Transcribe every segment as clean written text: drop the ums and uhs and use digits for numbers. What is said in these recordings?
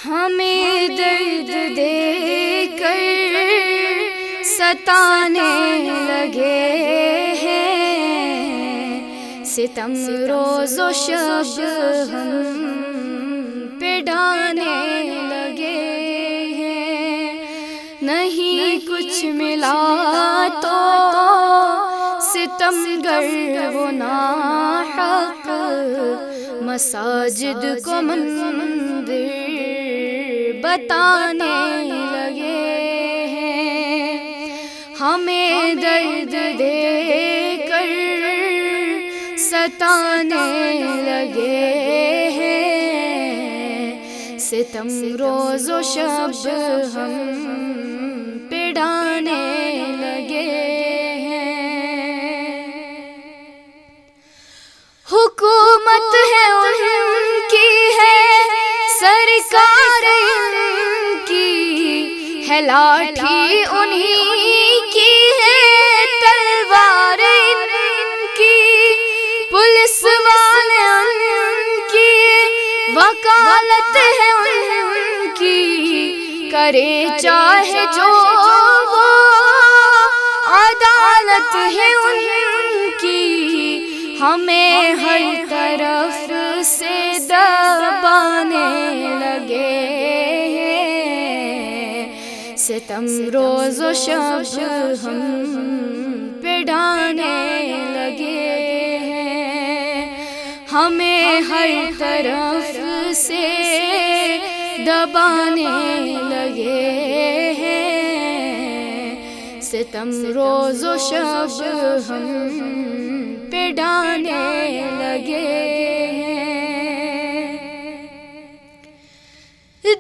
ہمیں درد دے کر ستانے لگے ہیں، ستم روز و شب ہم پہ ڈھانے لگے ہیں۔ نہیں کچھ ملا تو ستم گر وہ ناحق، مساجد کو مندر بتانے لگے ہیں۔ ہمیں درد دے کر ستانے لگے ہیں، ستم روز و شب ہم پہ ڈھانے لگے ہیں۔ حکومت ہے ان کی ہے، سرکار ان کی ہے، لاٹھی انہی کی ہے، تلوار ان کی، پولیس والے ان کی، وکالت ہے ان کی، کرے چاہے جو وہ، عدالت ہے ان کی، ہمیں ہر طرف سے دبانے لگے ہیں، ستم روز و شب ہم پہ ڈھانے لگے ہیں۔ ہمیں ہر طرف سے دبانے لگے ہیں، ستم روز و شب ہم پہ ڈھانے لگے ہیں۔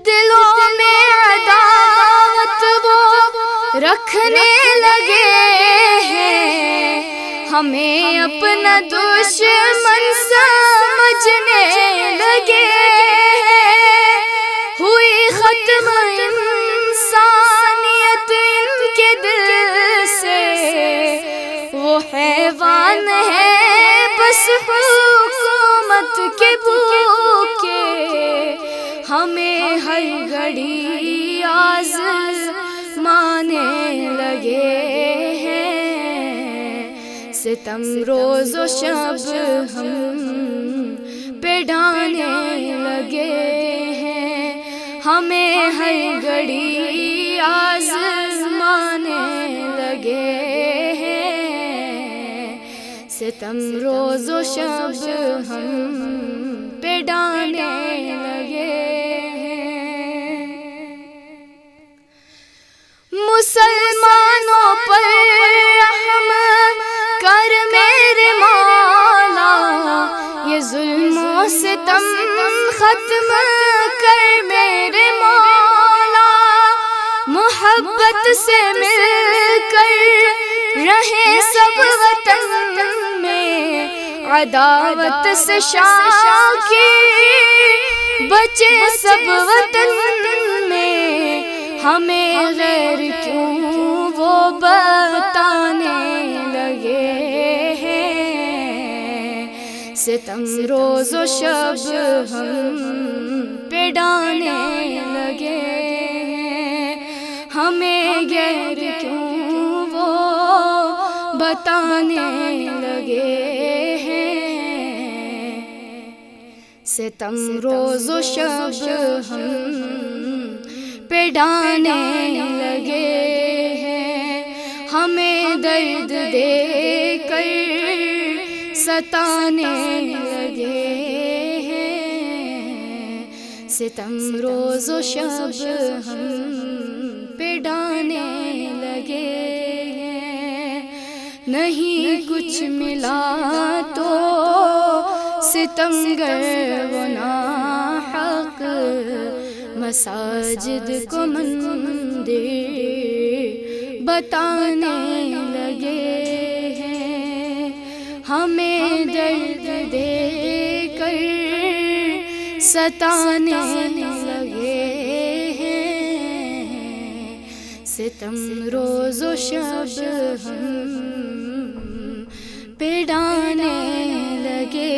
دلوں میں عداوت وہ رکھنے لگے ہیں، ہمیں اپنا دشمن سمجھنے لگے ہیں۔ ہوئی ختم انسانیت ان کے دل سے، وہ حیوان ہے بس حکومت کے بھوکے، ہمیں ہر گھڑی آزمانے لگے ہیں، ستم روز و شب ہم پہ ڈھانے لگے ہیں۔ ہمیں ہر گھڑی آزمانے لگے ہیں، ستم روز و شب ہم پہ ڈھانے لگے ہیں۔ مسلمانوں پر رحم کر میرے مولا، یہ ظلم و ستم ختم کر میرے مولا، محبت سے مل کر رہیں سب وطن میں، عداوت سے شاکر بچے سب وطن میں، ہمیں غیر کیوں وہ بتانے لگے ہیں، ستم روز و شب ہم پہ ڈھانے لگے ہیں۔ ہمیں غیر کیوں وہ بتانے لگے ہیں، ستم روز و شب ہم پہ ڈھانے لگے ہیں۔ ہمیں درد دے کر ستانے لگے ہیں، ستم روز و شب ہم پہ ڈھانے لگے ہیں۔ نہیں کچھ ملا تو ستمگر وہ ناحق، مساجد کو مندر بتانے لگے ہیں۔ ہمیں درد دے کر ستانے لگے ہیں، ستم روز و شب ہم پہ ڈھانے لگے